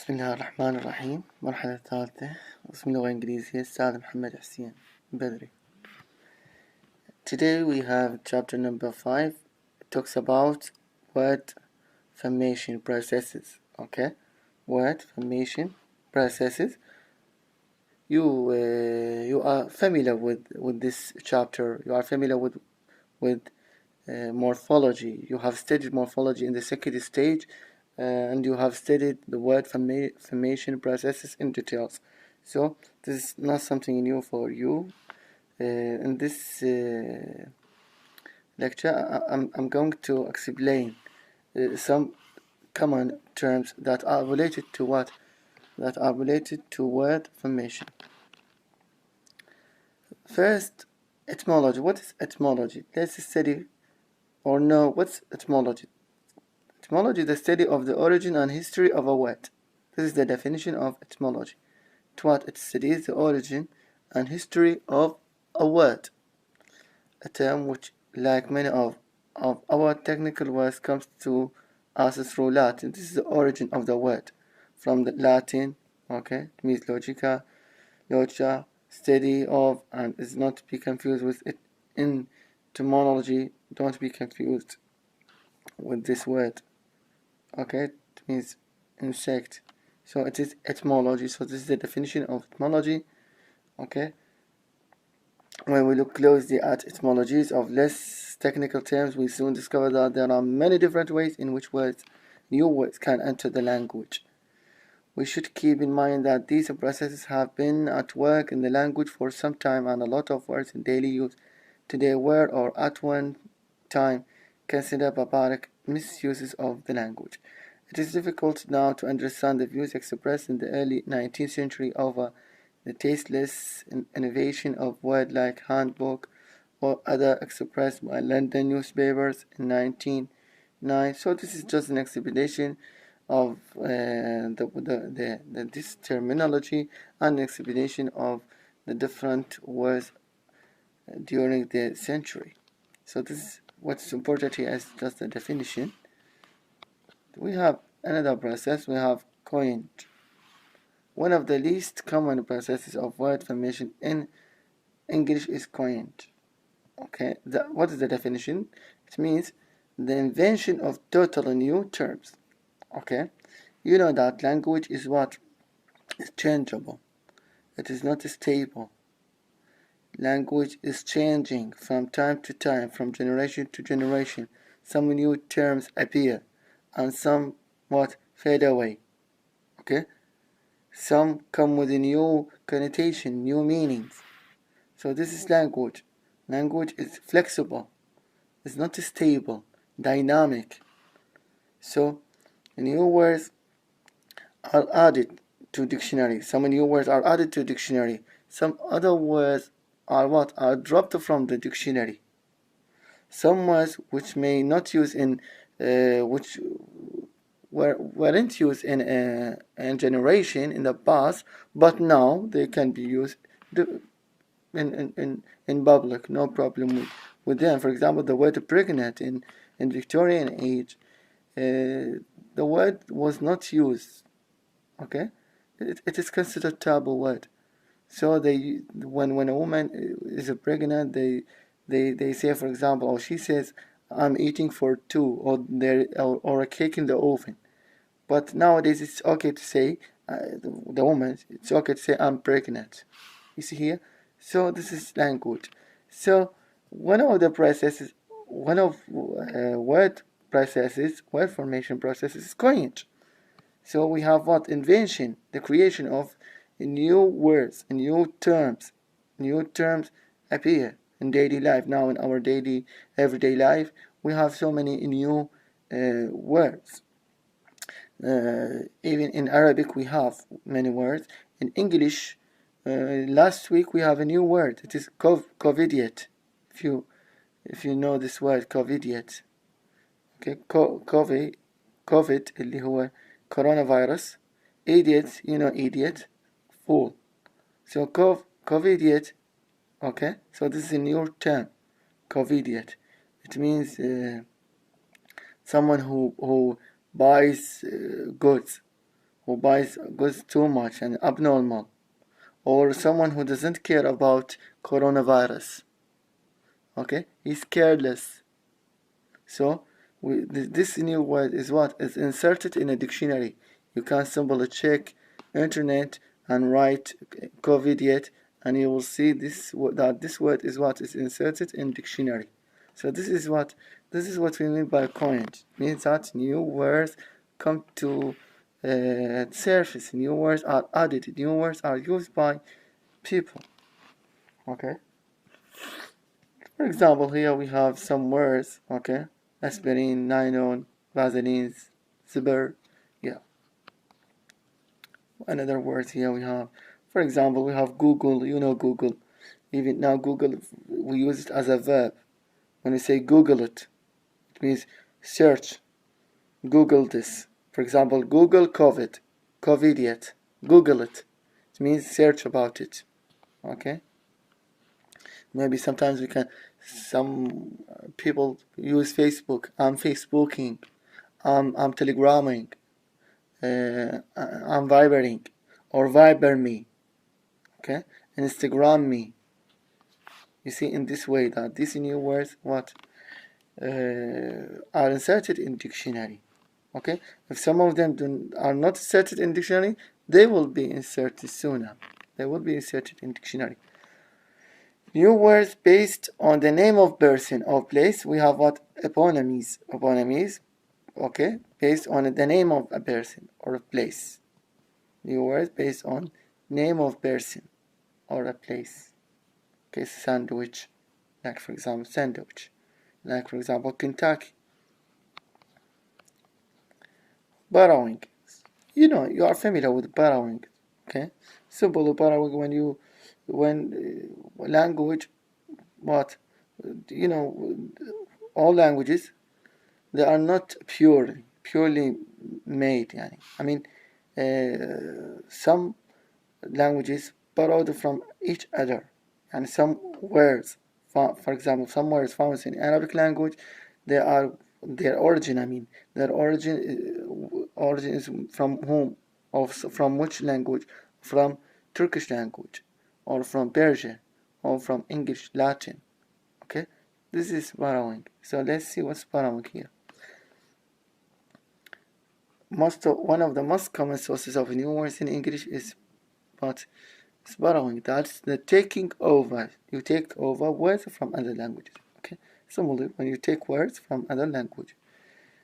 بسم الله الرحمن الرحيم. المرحلة الثالثة قسم اللغة الانكليزية الأستاذ محمد حسين بدري. Today we have chapter number 5. It talks about word formation processes. Okay, word formation processes. You are familiar with this chapter. You are familiar with morphology. You have studied morphology in the second stage, and you have studied the word formation processes in details. So this is not something new for you. In this lecture, I'm going to explain some common terms that are related to what? That are related to word formation. First, etymology. What is etymology? Let's study or know what's etymology. Etymology is the study of the origin and history of a word. This is the definition of etymology. It studies the origin and history of a word. A term which, like many of our technical words, comes to us through Latin. This is the origin of the word. From the Latin, okay, it means logica, study of, and is not to be confused with it in etymology. Don't be confused with this word. Okay, it means insect. So it is etymology. So this is the definition of etymology. Okay. When we look closely at etymologies of less technical terms, we soon discover that there are many different ways in which new words can enter the language. We should keep in mind that these processes have been at work in the language for some time, and a lot of words in daily use today were or at one time considered barbaric misuses of the language. It is difficult now to understand the views expressed in the early 19th century over the tasteless innovation of words like handbook or other expressed by London newspapers in 1909. So this is just an explanation of this terminology and explanation of the different words during the century. So this is what's important here is just the definition. We have another process. We have coinage. One of the least common processes of word formation in English is coinage. Okay, what is the definition? It means the invention of totally new terms. Okay, you know that language is what? Is changeable. It is not stable. Language is changing from time to time, from generation to generation. Some new terms appear and some fade away. Okay, some come with a new connotation, new meanings. So this is language. Language is flexible. It's not stable, dynamic. So new words are added to dictionary. Some new words are added to dictionary. Some other words are dropped from the dictionary. Some words which may not use in which weren't used in generation in the past, but now they can be used in public, no problem with them. For example, the word pregnant in Victorian age, the word was not used. Okay, it is considered taboo word. So when a woman is pregnant, they say, for example, or she says, "I'm eating for two," or a cake in the oven. But nowadays it's okay to say, the woman, it's okay to say, "I'm pregnant." You see here? So this is language. So one of the processes, one of word formation processes is coinage. So we have what? Invention, the creation of new words, new terms. New terms appear in daily life. Now in our daily, everyday life, we have so many new words. Even in Arabic we have many words. In English, last week we have a new word. It is covidiot. If you know this word, covidiot. Okay, COVID اللي هو coronavirus. Idiot, you know idiot, fool. So covidiot. Okay, so this is a new term, covidiot. It means someone who buys goods, who buys goods too much and abnormal, or someone who doesn't care about coronavirus. Okay, he's careless. So this new word is what is inserted in a dictionary. You can simply check internet and write COVID yet, and you will see that this word is what is inserted in dictionary. So this is what we mean by coinage. It means that new words come to surface. New words are added. New words are used by people. Okay. For example, here we have some words. Okay. Aspirin, nylon, Vaseline, zipper. Yeah. Another word here we have. For example, we have Google. You know Google. Even now, Google, we use it as a verb. When we say Google it, it means search. Google this. For example, Google COVID. COVID yet. Google it. It means search about it. Okay. Maybe sometimes some people use Facebook. I'm Facebooking. I'm Telegramming. I'm Vibering. Or Viber me. Okay? Instagram me. You see, in this way that these new words are inserted in dictionary. Okay? If some of them are not inserted in dictionary, they will be inserted sooner. They will be inserted in dictionary. New words based on the name of person or place. We have what? Eponymies. Eponymies. Okay? Based on the name of a person or a place. New words based on name of person or a place. Okay, sandwich. Like for example, sandwich. Like for example, Kentucky. Borrowing. You know, you are familiar with borrowing. Okay? Simple borrowing when language, what? You know, all languages, they are not purely made. Yani. I mean, some languages borrowed from each other, and some words, for example, some words found in Arabic language, they are their origin. I mean, their origin is from whom, or from which language? From Turkish language, or from Persian, or from English, Latin. Okay, this is borrowing. So let's see what's borrowing here. One of the most common sources of new words in English is what? It's borrowing. That's the taking over. You take over words from other languages. Okay. Similarly, when you take words from other language,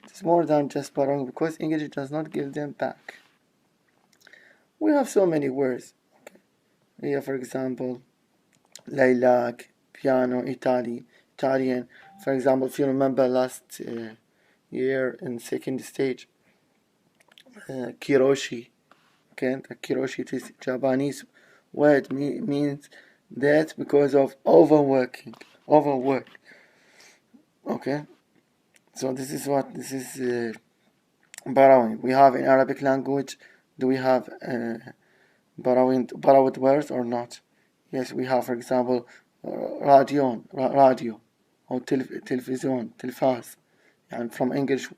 it's more than just borrowing because English does not give them back. We have so many words. Okay. Here, for example, lilac, piano, Italian. For example, if you remember last year in second stage, kiroshi. Okay, the kiroshi, it is Japanese word, means that because of overwork. Okay, so this is borrowing. We have in Arabic language, do we have borrowed words or not? Yes, we have, for example, radio, or television, تلفاز, and from English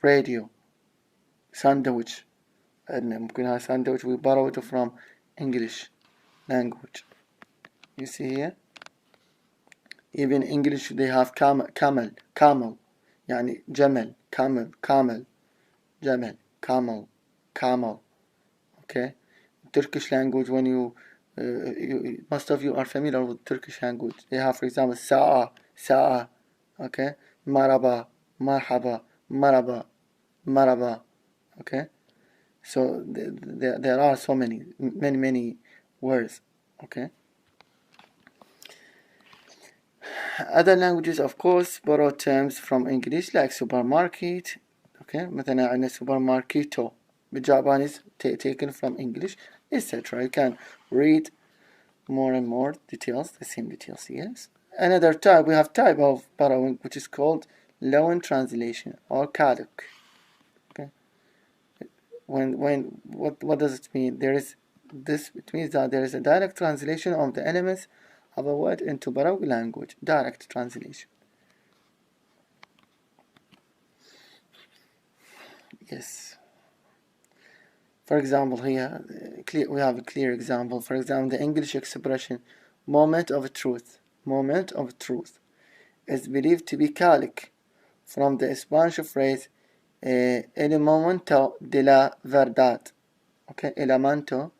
radio, sandwich. And ممكن هاي sandwich we borrowed it from English language. You see here? Even English they have camel, يعني جمل, camel, جمل, camel. Okay? Turkish language, when most of you are familiar with Turkish language. They have, for example, sa'a, okay? Maraba, marhaba, maraba, okay? So there are so many words. Okay. Other languages, of course, borrow terms from English, like supermarket. Okay. مثلا عندنا supermarketo. The Japanese taken from English, etc. You can read more and more details, the same details. Yes. Another type, we have type of borrowing, which is called loan translation or kaduk. What does it mean? It means that there is a direct translation of the elements of a word into borrowed language. Direct translation. Yes. For example, here we have a clear example. For example, the English expression moment of truth is believed to be Catholic from the Spanish phrase el momento de la verdad. Okay, el momento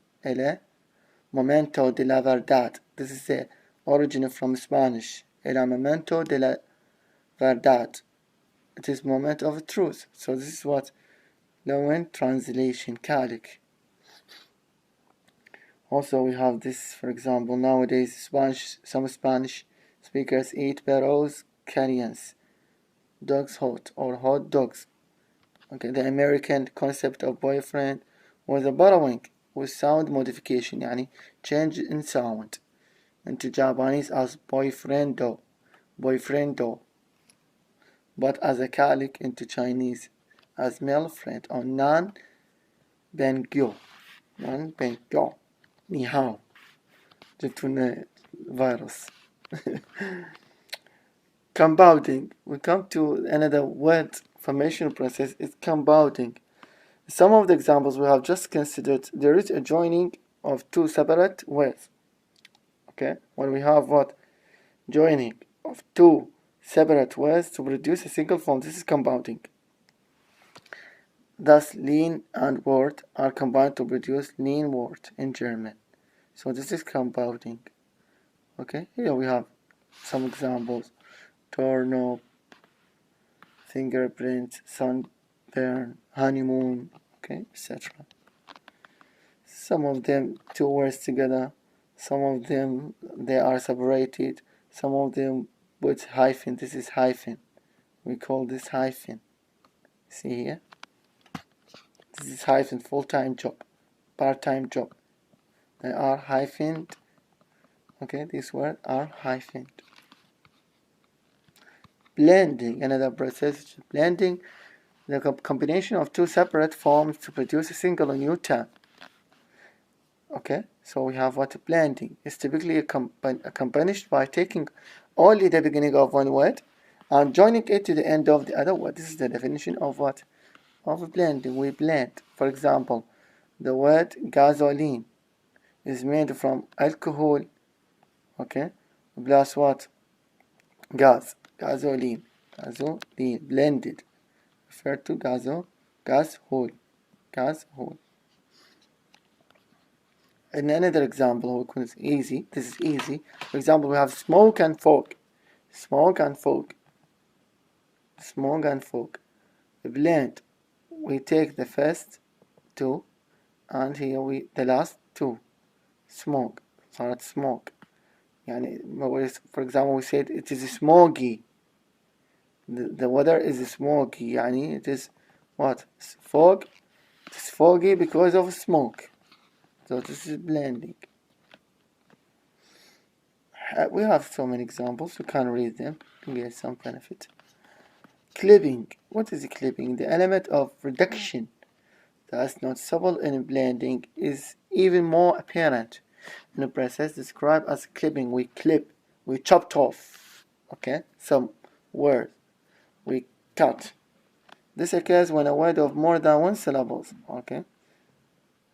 de la verdad. This is the origin from Spanish. El momento de la verdad. It is moment of truth. So this is what Lowen translation Catholic. Also, we have this, for example, nowadays some Spanish speakers eat perros calientes, dogs hot or hot dogs. Okay, the American concept of boyfriend was a borrowing with sound modification, يعني change in sound, into Japanese as boyfriendo, but as a Catholic into Chinese as male friend or nan bengyo, ni hao. جبتونا virus. Compounding. We come to another word formation process. It's compounding. Some of the examples we have just considered, there is a joining of two separate words. Okay, when we have what? Joining of two separate words to produce a single form. This is compounding. Thus, lean and word are combined to produce lean word in German. So this is compounding. Okay, here we have some examples. Doorknob, fingerprint, sunburn, honeymoon, okay, etc. Some of them two words together, some of them they are separated, some of them with hyphen. This is hyphen. We call this hyphen. See here? This is hyphen, full-time job, part-time job. They are hyphened. Okay, these words are hyphened. Blending, another process. Blending, the combination of two separate forms to produce a single new term. Okay, so we have what? Blending is typically accompanied by taking only the beginning of one word and joining it to the end of the other word. This is the definition of what? Of blending. We blend. For example, the word gasoline is made from alcohol, okay, plus what? Gasoline, blended, referred to gashole. In another example, this is easy. For example, we have smoke and fog. We blend. We take the first two, and here the last two. Smoke. صارت smoke. يعني, for example, we said it is smoky. The weather is smoky. يعني it is what? Fog. It is foggy because of smoke. So this is blending. We have so many examples. We can read them to get some benefit. Clipping. What is clipping? The element of reduction that's noticeable in blending is even more apparent in a process described as clipping. We clip, we chopped off, okay, some words, we cut. This occurs when a word of more than one syllable, okay,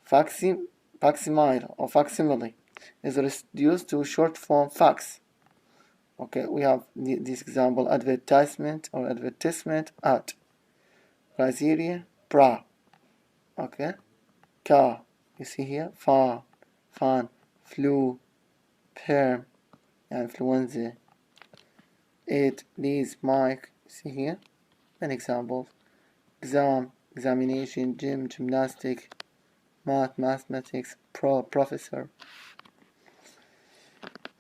facsimile or facsimile is reduced to short form fax. Okay, we have this example: advertisement or advertisement, ad, brazier, bra, okay, car, you see here, far, fan, flu, perm, influenza, it, these, mic, see here, an example, exam, examination, gym, gymnastic, mathematics, professor.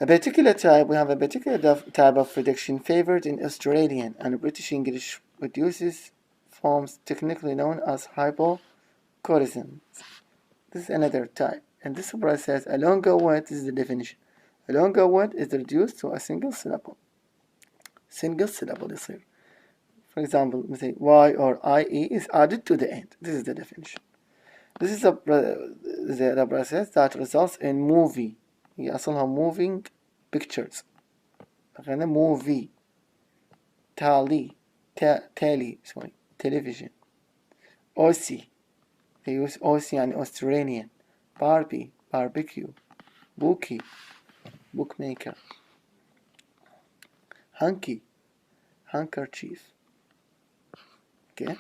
We have a particular type of reduction favored in Australian and British English produces forms technically known as hypocortisms. This is another type. And this process, a longer word, this is the definition. A longer word is reduced to a single syllable. يصير. For example, we say Y or IE is added to the end. This is the definition. This is the process that results in movie. هي أصلها moving pictures. movie. television. OC. they use ocean, Australian, Barbie, barbecue, bookie, bookmaker, hunky, handkerchief. Okay,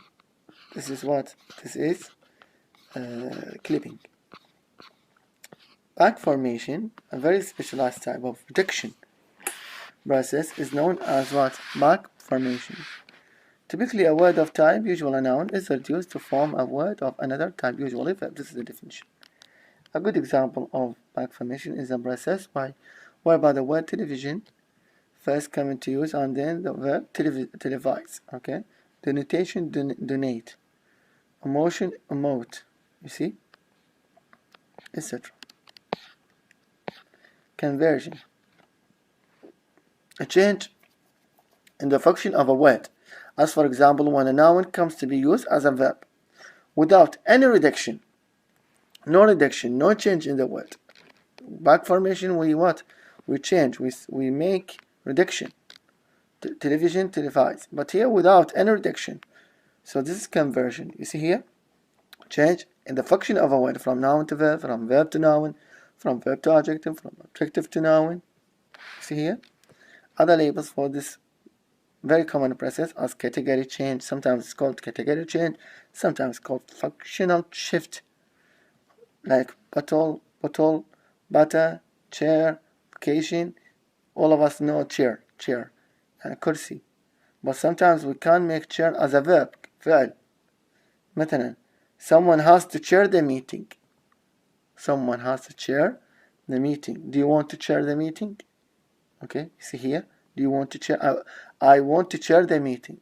this is what this is. Clipping. Back formation, a very specialized type of reduction process, is known as what? Back formation. Typically, a word of type, usually a noun, is reduced to form a word of another type, usually verb. This is the definition. A good example of back formation is a process whereby the word television first come into use and then the verb televise. Okay, denotation, donate, emotion, emote. You see, etc. Conversion, a change in the function of a word, as for example when a noun comes to be used as a verb without any reduction, no change in the word. Back formation, we change, we make reduction. Television, televise, but here without any reduction. So this is conversion. You see here, change in the function of a word from noun to verb, from verb to noun, from verb to adjective, from adjective to noun. You see here, other labels for this very common process as category change. Sometimes it's called category change, sometimes called functional shift, like bottle, butter, chair, occasion. All of us know chair, and kursi. But sometimes we can't make chair as a verb, فعل. مثلا, someone has to chair the meeting. Someone has to chair the meeting. Do you want to chair the meeting? Okay, you see here. Do you want to chair? I want to chair the meeting.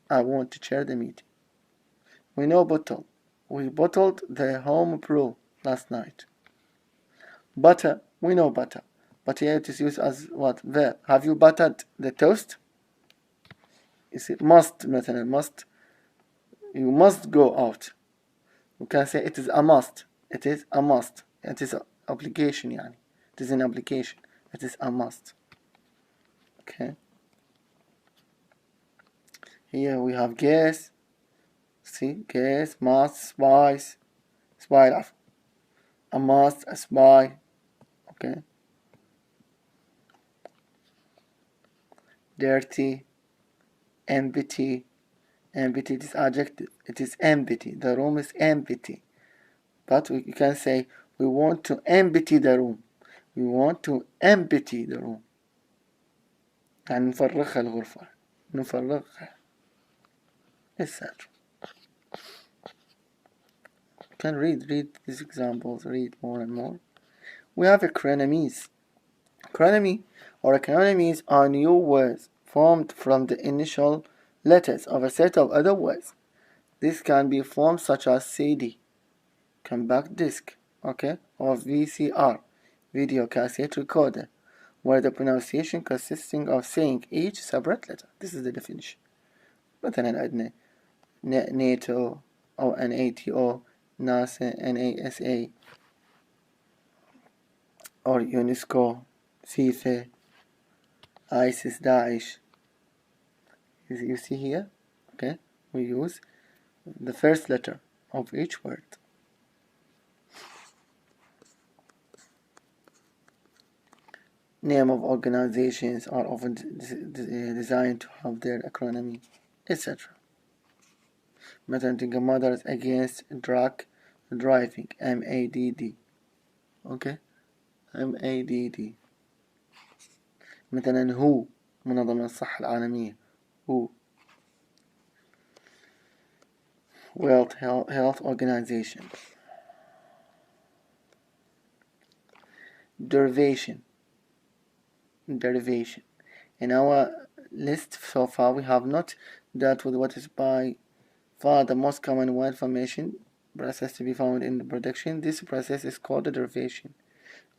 I want to chair the meeting. We know bottle. We bottled the home brew last night. Butter. We know butter. But here it is used as what? Verb. Have you buttered the toast? You see, must, مثلا, must. You must go out. You can say it is a must. It is a must. It is an obligation, يعني. It is an obligation. It is a must. Okay. Here we have guess. See, guess, must, spice, spy, a must, a spy. Okay. Dirty, empty. Empty, it is adjective. It is empty. The room is empty. But you can say we want to empty the room. We want to empty the room. يعني نفرغها الغرفة. نفرغها. etc. You can read these examples, read more and more. We have acronyms. Acronym or acronyms are new words formed from the initial letters of a set of other words. This can be formed such as CD, compact disc, okay, or VCR, video cassette recorder, where the pronunciation consisting of saying each separate letter. This is the definition. مثلا عندنا NATO أو NATO, NASA, NASA, or UNESCO, FIFA, ISIS, Daesh. You see here, okay, we use the first letter of each word. Name of organizations are often designed to have their acronym, etc. مثلا Mothers Against Drug Driving, MADD. Okay, MADD. مثلا WHO, منظمة الصحة العالمية, WHO. World Health Organization. Derivation. In our list so far, we have not dealt with what is by far the most common word formation process to be found in the production. This process is called the derivation.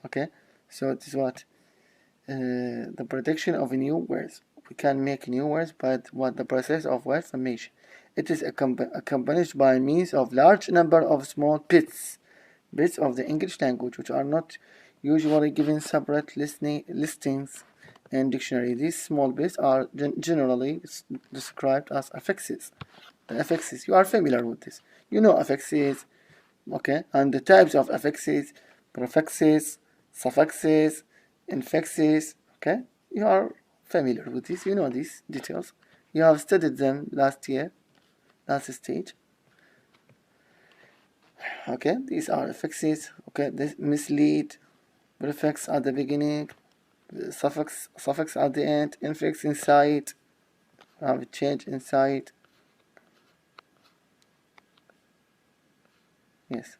Okay, so it is what? The production of new words. We can make new words, but what the process of word formation. It is accompanied by means of large number of small bits of the English language, which are not usually given separate listings in dictionary. These small bits are generally described as affixes. The affixes, you are familiar with this. You know affixes, Okay, and the types of affixes, prefixes, suffixes, infixes. Okay, you are familiar with this, you know these details. You have studied them last year, last stage. Okay, these are affixes. Okay, this mislead, prefix at the beginning, suffix at the end, infix inside, have a change inside. Yes.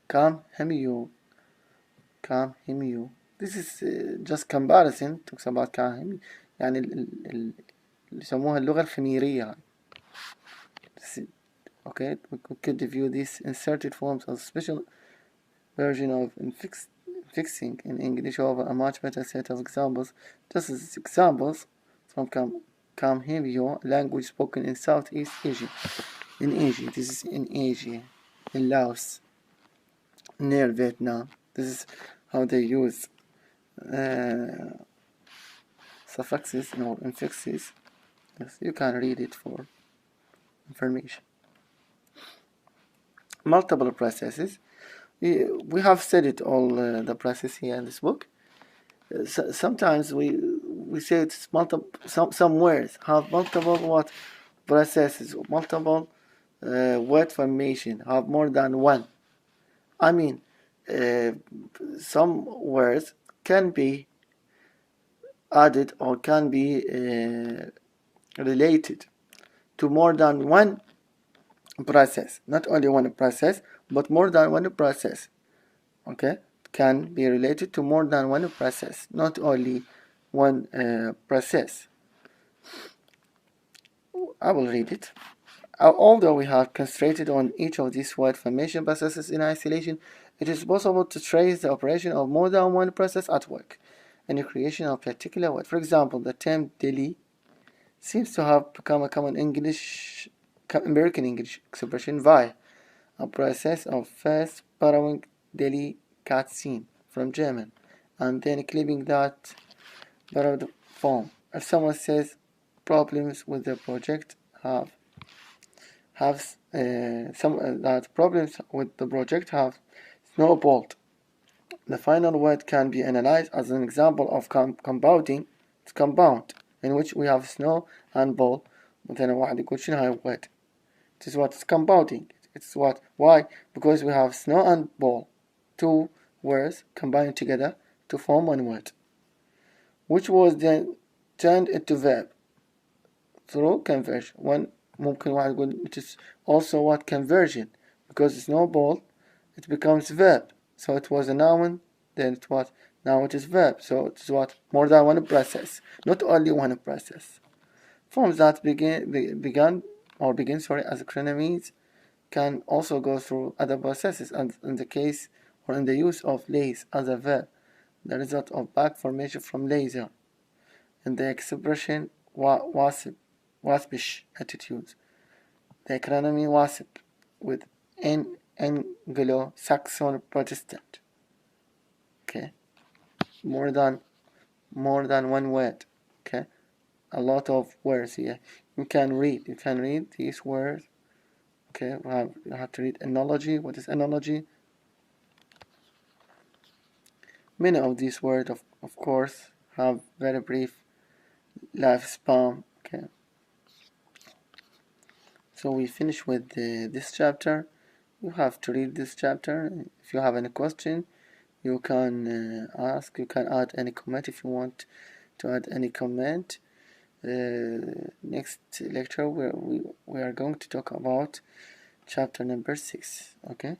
Come, him, you. Come, him, you. This is just comparison. Talks about come, him. يعني اللي يسموها اللغة الخميرية. Okay, we could view these inserted forms as a special version of fixing in English over a much better set of examples. Just as examples from come here, your language spoken in Southeast Asia. In Asia, this is in Asia, in Laos, near Vietnam. This is how they use suffixes or infixes. Yes, you can read it for information. Multiple processes. We have studied all the processes here in this book. Sometimes we say it's multiple. Some words have multiple what processes, multiple word formation, have more than one. I mean, some words can be added or can be related to more than one process. Not only one process, but more than one process. Okay, can be related to more than one process, not only one process. I will read it. Although we have concentrated on each of these word formation processes in isolation, it is possible to trace the operation of more than one process at work in the creation of a particular word. For example, the term Delhi seems to have become a common American English expression via a process of first borrowing Delhi cat scene from German and then clipping that borrowed form. If someone says problems with the project have snowballed, the final word can be analyzed as an example of compounding. It's compound in which we have snow and ball. مثلا واحد يقول شنو هاي word. It is what is compounding. It's what? Why? Because we have snow and ball, two words combined together to form one word, which was then turned into verb through conversion. One ممكن واحد يقول it is also what conversion, because snowball it becomes verb, so it was a noun, then it what? Now it is verb, so it is what? More than one process, not only one process. Forms that begin as acronyms can also go through other processes, and in the case or in the use of lace as a verb, the result of back formation from laser, in the expression waspish attitudes, the acronym WASP with Anglo-Saxon Protestant. Okay, more than one word. Okay, a lot of words here. You can read these words. Okay, you have to read analogy. What is analogy? Many of these words, of course, have very brief lifespan. Okay, so we finish with this chapter. You have to read this chapter. If you have any question, you can ask. You can add any comment if you want to add any comment. Next lecture we are going to talk about chapter number 6. Okay,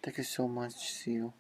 thank you so much. See you.